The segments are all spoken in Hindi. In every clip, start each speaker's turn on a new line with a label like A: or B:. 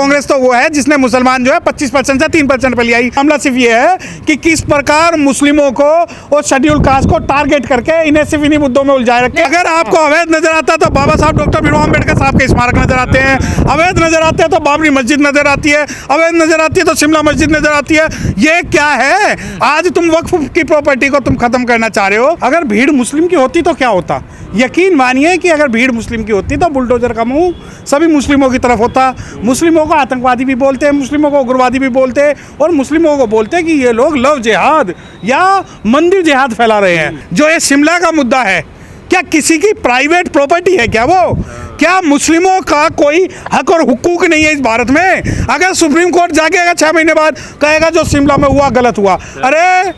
A: कांग्रेस तो वो है जिसने मुसलमान जो है 25% से 3% पे लिया। मामला सिर्फ ये है कि किस प्रकार मुस्लिमों को और शेड्यूल कास्ट को टारगेट करके इन्हें सिर्फ इन्हीं मुद्दों में उलझाए रखे। अगर आपको अवैध नजर आता है तो बाबा साहब डॉक्टर भीमराव अम्बेडकर साहब के स्मारक नजर आते हैं, अवैध नजर आते हैं तो बाबरी मस्जिद नजर आती है, अवैध नजर आती है तो शिमला मस्जिद नजर आती है। ये क्या है? आज तुम वक्फ की प्रॉपर्टी को तुम खत्म करना चाह रहे हो। अगर भीड़ मुस्लिम की होती तो क्या होता? यकीन मानिए कि अगर भीड़ मुस्लिम की होती तो बुलडोजर का मुंह सभी मुस्लिमों की तरफ होता। मुस्लिमों को आतंकवादी भी बोलते हैं, मुस्लिमों को उग्रवादी भी बोलते हैं और मुस्लिमों को बोलते हैं कि ये लोग लव जिहाद या मंदिर जिहाद फैला रहे हैं। जो ये शिमला का मुद्दा है, क्या किसी की प्राइवेट प्रॉपर्टी है क्या वो? क्या मुस्लिमों का कोई हक और हुकूक नहीं है इस भारत में? अगर सुप्रीम कोर्ट जाके अगर 6 महीने बाद कहेगा जो शिमला में हुआ गलत हुआ, अरे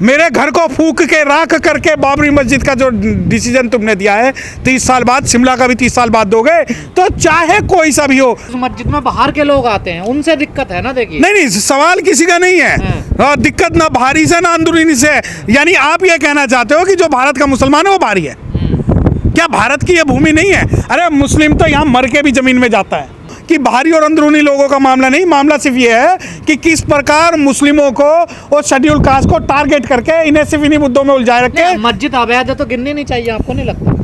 A: मेरे घर को फूक के राख करके बाबरी मस्जिद का जो डिसीजन तुमने दिया है 30 साल बाद, शिमला का भी 30 साल बाद दोगे, तो चाहे कोई सा भी हो।
B: मस्जिद में बाहर के लोग आते हैं, उनसे दिक्कत है ना। देखिए
A: नहीं, सवाल किसी का नहीं है। दिक्कत ना बाहरी से ना अंदरूनी से। यानी आप ये कहना चाहते हो कि जो भारत का मुसलमान है वो बाहरी है? क्या भारत की ये भूमि नहीं है? अरे मुस्लिम तो यहाँ मर के भी जमीन में जाता है। कि बाहरी और अंदरूनी लोगों का मामला नहीं, मामला सिर्फ ये है कि किस प्रकार मुस्लिमों को और शेड्यूल कास्ट को टारगेट करके इन्हें सिर्फ इन्हीं मुद्दों में उलझाए रखे।
B: मस्जिद अवैध है तो गिननी नहीं चाहिए, आपको नहीं लगता?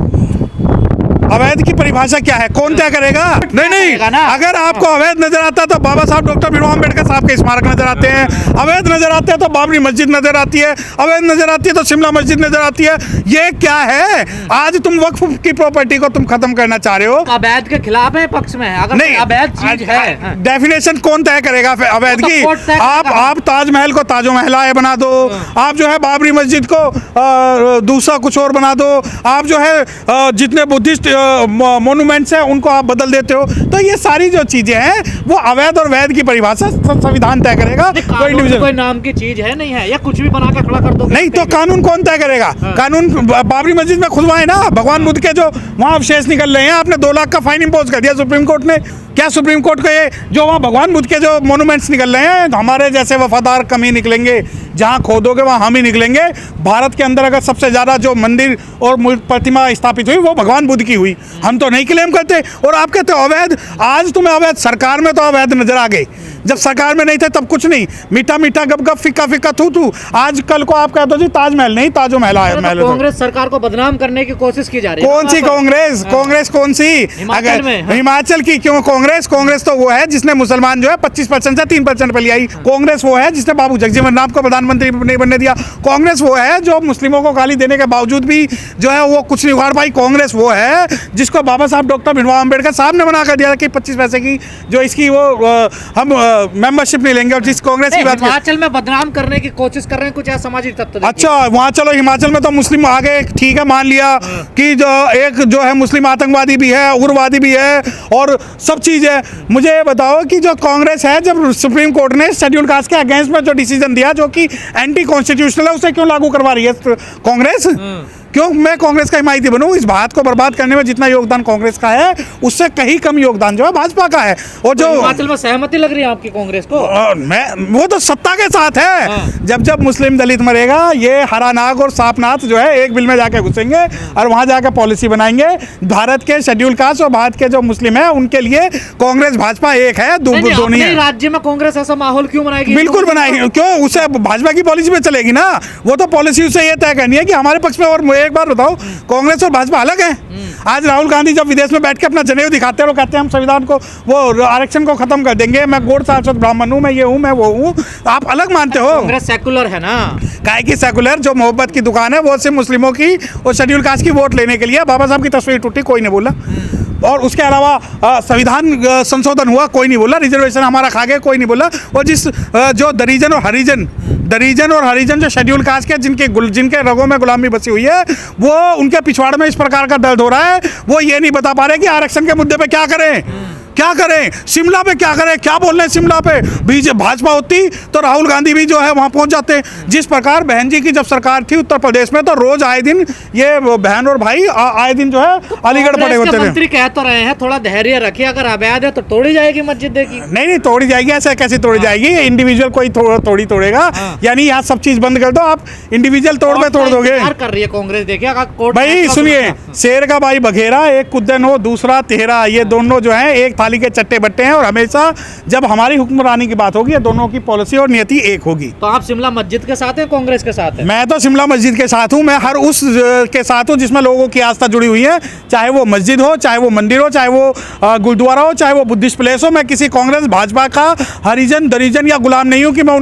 A: अवैध की परिभाषा क्या है? कौन तय करेगा? नहीं, अगर आपको अवैध नजर आता है तो बाबा साहब डॉक्टर भीमराव अम्बेडकर साहब के स्मारक नजर आते हैं, अवैध नजर आते हैं तो बाबरी मस्जिद नजर आती है, अवैध नजर आती है तो शिमला मस्जिद नजर आती है। ये क्या है? आज तुम वक्फ की प्रॉपर्टी को तुम खत्म करना चाह रहे हो।
B: अवैध के खिलाफ है, पक्ष में है? अगर नहीं, अवैध चीज है,
A: डेफिनेशन कौन तय करेगा अवैध की? आप ताजमहल को ताजो महलाए बना दो, आप जो है बाबरी मस्जिद को दूसरा कुछ और बना दो, आप जो है जितने बुद्धिस्ट मोन्यूमेंट्स हैं उनको आप बदल देते हो। तो ये सारी जो चीजें हैं वो अवैध और वैध की परिभाषा संविधान तय करेगा।
B: कोई नाम की चीज है नहीं है, या कुछ भी बना के खड़ा कर दो? नहीं,
A: तो कानून कौन तय करेगा? कानून बाबरी मस्जिद में खुदवाए ना, भगवान बुद्ध के जो वहाँ अवशेष निकल रहे हैं, आपने 2 लाख का फाइन इम्पोज कर दिया सुप्रीम कोर्ट ने। क्या सुप्रीम कोर्ट को ये जो वहाँ भगवान बुद्ध के जो मोन्यूमेंट्स निकल रहे हैं, हमारे जैसे वफादार कम ही निकलेंगे, जहाँ खोदोगे वहाँ हम ही निकलेंगे। भारत के अंदर अगर सबसे ज़्यादा जो मंदिर और प्रतिमा स्थापित हुई वो भगवान बुद्ध की हुई, हम तो नहीं क्लेम करते। और आप कहते हो अवैध। आज तुम्हें अवैध सरकार में तो अवैध नजर आ गए, जब सरकार में नहीं थे तब कुछ नहीं, मीठा मीठा गप गप फिक्का फिक्का थू थू। आज कल को आप कहते हो जी ताजमहल नहीं, ताजो महल है।
B: कांग्रेस सरकार को बदनाम करने की कोशिश की जा रही है।
A: कौन सी कांग्रेस? कांग्रेस कौन सी? अगर हिमाचल की क्यों कांग्रेस? कांग्रेस तो वो है जिसने मुसलमान जो है 25% से 3% पे लिया। कांग्रेस वो है जिसने बाबू जगजीवन राम को प्रधानमंत्री नहीं बनने दिया। कांग्रेस वो है जो मुस्लिमों को गाली देने के बावजूद भी जो है वो कुछ नहीं उखाड़ पाई। कांग्रेस वो है जिसको बाबा साहब डॉक्टर भीमराव अम्बेडकर साहब ने बना कर दिया कि 25 पैसे की जो इसकी वो हम मेंबरशिप नहीं लेंगे। और जिस कांग्रेस की बात
B: हिमाचल में बदनाम करने की कोशिश कर रहे हैं कुछ असामाजिक तत्व।
A: अच्छा, वहाँ चलो हिमाचल में तो मुस्लिम आ गए, ठीक है, मान लिया कि जो एक जो है मुस्लिम आतंकवादी भी है, उग्रवादी भी है और सब चीज़ है। मुझे ये बताओ कि जो कांग्रेस है, जब सुप्रीम कोर्ट ने शेड्यूल कास्ट के अगेंस्ट में जो डिसीजन दिया जो कि एंटी कॉन्स्टिट्यूशनल है, उसे क्यों लागू करवा रही है कांग्रेस? क्यों मैं कांग्रेस का हिमायती बनूं? इस बात को बर्बाद करने में जितना योगदान कांग्रेस का है उससे कहीं कम योगदान जो है भाजपा का है। और जो
B: हिमाचल में सहमति लग रही है आपकी कांग्रेस को?
A: वो तो सत्ता के साथ है। जब मुस्लिम दलित मरेगा, ये हरानाग और सांपनाथ जो है एक बिल में जाके घुसेंगे और वहां जाकर पॉलिसी बनाएंगे। भारत के शेड्यूल कास्ट और भारत के जो मुस्लिम है उनके लिए कांग्रेस भाजपा एक है, दोनों है।
B: राज्य में कांग्रेस ऐसा माहौल क्यों बनाएगी?
A: बिल्कुल बनाएगी। क्यों? उसे भाजपा की पॉलिसी में चलेगी ना। वो तो पॉलिसी उसे ये तय करनी है कि हमारे पक्ष में। और एक बार बताओ, कांग्रेस और भाजपा अलग है। आज राहुल गांधी जब विदेश में बैठ के अपना जनेऊ दिखाते हैं, वो कहते हैं हम संविधान को वो आरक्षण को खत्म कर देंगे, मैं गौड़ शाश्वत ब्राह्मण हूँ, मैं ये हूँ, मैं वो हूँ। आप अलग मानते हो।
B: कांग्रेस सेकुलर है ना।
A: काहे की सेकुलर? जो मोहब्बत की दुकान है वो सिर्फ मुस्लिमों की और शेड्यूल कास्ट की वोट लेने के लिए। बाबा साहब की तस्वीर टूटी, कोई नहीं बोला। और उसके अलावा संविधान संशोधन हुआ, कोई नहीं बोला। रिजर्वेशन हमारा खा गया, कोई नहीं बोला। और जिस जो दरीजन और हरिजन जो शेड्यूल कास्ट के जिनके रगों में गुलामी बसी हुई है, वो उनके पिछवाड़ में इस प्रकार का दर्द हो रहा है, वो ये नहीं बता पा रहे कि आरक्षण के मुद्दे पे क्या करें, शिमला पे क्या करें, क्या बोल रहे हैं शिमला पे। भाजपा होती तो राहुल गांधी भी जो है वहां पहुंच जाते। जिस प्रकार बहन जी की जब सरकार थी उत्तर प्रदेश में, तो रोज आए दिन ये बहन और भाई आए दिन जो है अलीगढ़ पड़े होते थे।
B: मंत्री कह तो रहे हैं थोड़ा धैर्य रखिए, अगर अवैध है तो तोड़ी जाएगी मस्जिद। देखिए
A: नहीं तोड़ी जाएगी, ऐसे कैसे तोड़ी जाएगी? इंडिविजुअल कोई थोड़ी तोड़ेगा। यानी यहाँ सब चीज बंद कर दो, आप इंडिविजुअल तोड़ दोगे।
B: कर रही है कांग्रेस। देखिए
A: भाई सुनिए, शेर का भाई बघेरा, एक कुद्दन हो दूसरा तेहरा, ये दोनों जो है एक कव्वाली के चट्टे बट्टे हैं, और हमेशा जब हमारी हुक्मरानी की बात होगी ये दोनों की पॉलिसी और नीति एक होगी।
B: तो आप शिमला मस्जिद के साथ हैं, कांग्रेस के साथ हैं?
A: मैं तो शिमला मस्जिद के साथ हूँ, मैं हर उस के साथ हूँ जिसमें लोगों की आस्था जुड़ी हुई है, चाहे वो मस्जिद हो, चाहे वो मंदिर हो, चाहे वो गुरुद्वारा हो, चाहे वो बुद्धिस्ट प्लेस हो। मैं किसी कांग्रेस भाजपा का हरिजन दरिजन या गुलाम नहीं हूँ कि मैं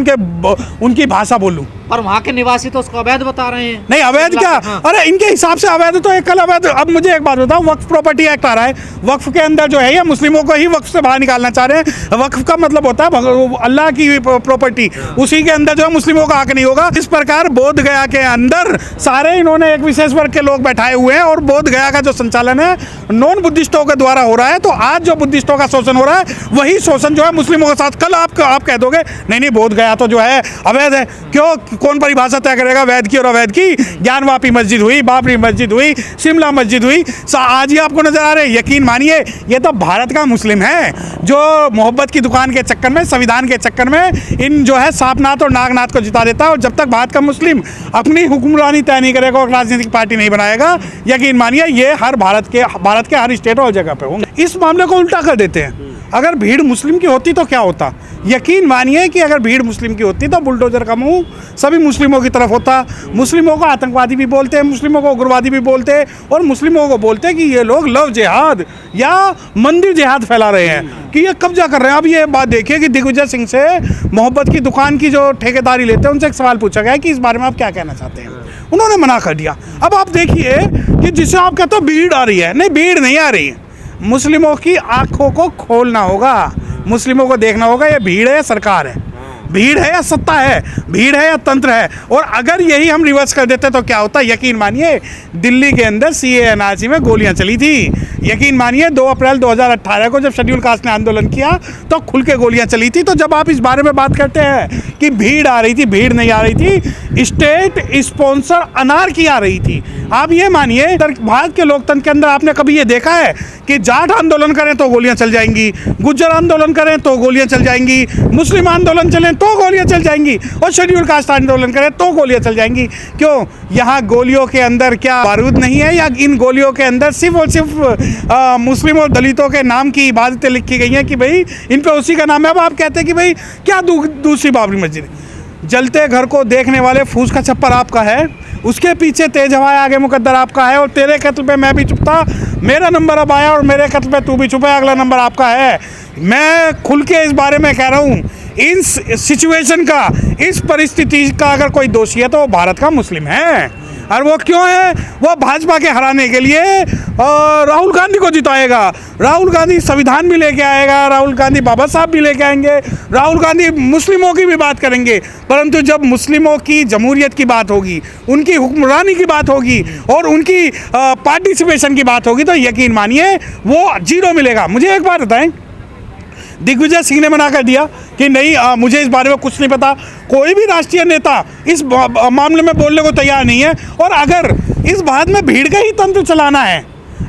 A: उनकी भाषा बोलूँ।
B: पर वहाँ के निवासी तो उसको अवैध बता रहे हैं।
A: नहीं अवैध क्या,
B: हाँ।
A: अरे इनके हिसाब से अवैध तो एक कल अवैध। अब मुझे एक बात बताओ, वक्फ प्रॉपर्टी एक्ट आ रहा है, वक्फ के अंदर जो है ये मुस्लिमों को ही वक्फ से बाहर निकालना चाह रहे हैं। वक्फ का मतलब होता है अल्लाह की प्रॉपर्टी, उसी के अंदर जो है मुस्लिमों का हक नहीं होगा। इस प्रकार बोध गया के अंदर सारे इन्होंने एक विशेष वर्ग के लोग बैठाए हुए हैं, और बोध गया का जो संचालन है नॉन बुद्धिस्टों के द्वारा हो रहा है। तो आज जो बुद्धिस्टों का शोषण हो रहा है वही शोषण जो है मुस्लिमों के साथ। कल आप कह दोगे नहीं बोध गया तो जो है अवैध है, क्यों, कौन परिभाषा तय करेगा वैध की और अवैध की? ज्ञानवापी मस्जिद हुई, बाबरी मस्जिद हुई, शिमला मस्जिद हुई, आज ही आपको नजर आ रहे। यकीन मानिए ये तो भारत का मुस्लिम है जो मोहब्बत की दुकान के चक्कर में, संविधान के चक्कर में इन जो है सांपनाथ और नागनाथ को जिता देता है। और जब तक भारत का मुस्लिम अपनी हुक्मरानी तय नहीं करेगा और राजनीतिक पार्टी नहीं बनाएगा, यकीन मानिए ये हर भारत के हर स्टेट और जगह पे होंगे। इस मामले को उल्टा कर देते हैं। अगर भीड़ मुस्लिम की होती तो क्या होता? यकीन मानिए कि अगर भीड़ मुस्लिम की होती तो बुलडोजर का मुंह सभी मुस्लिमों की तरफ होता। मुस्लिमों को आतंकवादी भी बोलते हैं, मुस्लिमों को उग्रवादी भी बोलते हैं, और मुस्लिमों को बोलते हैं कि ये लोग लव जिहाद या मंदिर जिहाद फैला रहे हैं, कि ये कब्जा कर रहे हैं। अब ये बात देखिए कि दिग्विजय सिंह से मोहब्बत की दुकान की जो ठेकेदारी लेते हैं उनसे एक सवाल पूछा गया कि इस बारे में आप क्या कहना चाहते हैं, उन्होंने मना कर दिया। अब आप देखिए कि जिसे आप कहते हो भीड़ आ रही है, नहीं भीड़ नहीं आ रही है। मुस्लिमों की आंखों को खोलना होगा, मुस्लिमों को देखना होगा ये भीड़ है या सरकार है, भीड़ है या सत्ता है, भीड़ है या तंत्र है। और अगर यही हम रिवर्स कर देते तो क्या होता? यकीन मानिए दिल्ली के अंदर सीए एनआरसी में गोलियां चली थी। यकीन मानिए 2 अप्रैल 2018 को जब शेड्यूल कास्ट ने आंदोलन किया तो खुल के गोलियां चली थी। तो जब आप इस बारे में बात करते हैं कि भीड़ आ रही थी, भीड़ नहीं आ रही थी, स्टेट स्पॉन्सर अनार्की आ रही थी। आप ये मानिए भारत के लोकतंत्र के अंदर आपने कभी ये देखा है कि जाट आंदोलन करें तो गोलियां चल जाएंगी, गुज्जर आंदोलन करें तो गोलियां चल जाएंगी, मुस्लिम आंदोलन चलें तो गोलियां चल जाएंगी, और शेड्यूल कास्ट आंदोलन करें तो गोलियां चल जाएंगी? क्यों? यहाँ गोलियों के अंदर क्या बारूद नहीं है, या इन गोलियों के अंदर सिर्फ और सिर्फ मुस्लिम और दलितों के नाम की इबादतें लिखी गई हैं कि भाई इन पे उसी का नाम है? अब आप कहते हैं कि भाई क्या दूसरी बाबरी मस्जिद? जलते घर को देखने वाले फूस का छप्पर आपका है, उसके पीछे तेज हवाएं आगे मुकद्दर आपका है, और तेरे कत्ल पे मैं भी चुप था, मेरा नंबर अब आया और मेरे कत्ल पे तू भी चुप है, अगला नंबर आपका है। मैं खुल के इस बारे में कह रहा हूँ, इन सिचुएशन का, इस परिस्थिति का अगर कोई दोषी है तो वो भारत का मुस्लिम है। और वो क्यों है? वो भाजपा के हराने के लिए राहुल गांधी को जिताएगा, राहुल गांधी संविधान भी लेके आएगा, राहुल गांधी बाबा साहब भी लेके आएंगे, राहुल गांधी मुस्लिमों की भी बात करेंगे। परंतु जब मुस्लिमों की जमहूरियत की बात होगी, उनकी हुक्मरानी की बात होगी और उनकी पार्टिसिपेशन की बात होगी, तो यकीन मानिए वो जीरो मिलेगा। मुझे एक बात बताएं, दिग्विजय सिंह ने मना कर दिया कि नहीं मुझे इस बारे में कुछ नहीं पता। कोई भी राष्ट्रीय नेता इस मामले में बोलने को तैयार नहीं है। और अगर इस भारत में भीड़ का ही तंत्र चलाना है,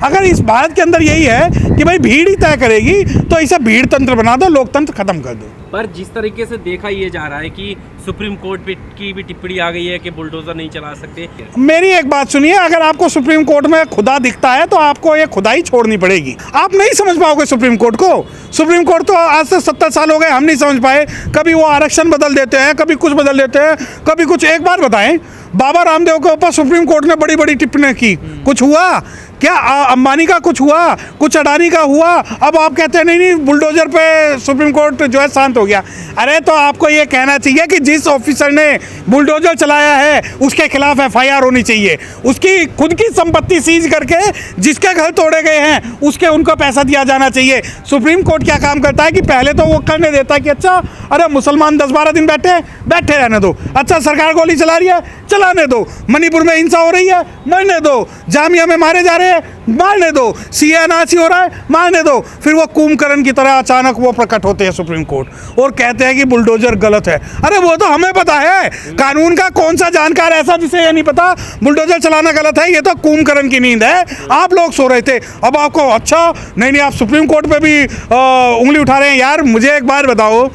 A: अगर इस भारत के अंदर यही है कि भाई भीड़ ही तय करेगी, तो इसे भीड़ तंत्र बना दो, लोकतंत्र खत्म कर दो।
C: पर जिस तरीके से देखा ये जा रहा है कि सुप्रीम कोर्ट की भी टिप्पणी आ गई है कि बुलडोजर नहीं चला सकते।
A: मेरी एक बात सुनिए, अगर आपको सुप्रीम कोर्ट में खुदा दिखता है तो आपको ये खुदाई छोड़नी पड़ेगी। आप नहीं समझ पाओगे सुप्रीम कोर्ट को। सुप्रीम कोर्ट तो आज से 70 साल हो गए, हम नहीं समझ पाए। कभी वो आरक्षण बदल देते हैं, कभी कुछ बदल देते हैं, कभी कुछ। एक बार बताएं, बाबा रामदेव के ऊपर सुप्रीम कोर्ट ने बड़ी बड़ी टिप्पणी की, कुछ हुआ क्या? अंबानी का कुछ हुआ, कुछ अडानी का हुआ। अब आप कहते हैं नहीं बुलडोजर पे सुप्रीम कोर्ट जो है शांत हो गया। अरे तो आपको ये कहना चाहिए कि जिस ऑफिसर ने बुलडोजर चलाया है उसके खिलाफ एफआईआर होनी चाहिए। उसकी खुद की संपत्ति सीज करके जिसके घर तोड़े गए हैं उसके उनको पैसा दिया जाना चाहिए। सुप्रीम कोर्ट क्या काम करता है कि पहले तो वो करने देता है कि अच्छा अरे मुसलमान 10-12 दिन बैठे रहने दो, अच्छा सरकार गोली चला रही है चलाने दो, मणिपुर में हिंसा हो रही है मरने दो, जामिया में मारे जा रहे हैं मारने दो, सीएनआरसी हो रहा है मारने दो। फिर वो कुंभकर्ण की तरह अचानक वो प्रकट होते हैं सुप्रीम कोर्ट और कहते हैं कि बुलडोजर गलत है। अरे वो तो हमें पता है, कानून का कौन सा जानकार ऐसा जिसे ये नहीं पता बुलडोजर चलाना गलत है? ये तो कुंभकर्ण की नींद है, आप लोग सो रहे थे। अब आपको अच्छा नहीं आप सुप्रीम कोर्ट पे भी उंगली उठा रहे हैं। यार मुझे एक बात बताओ,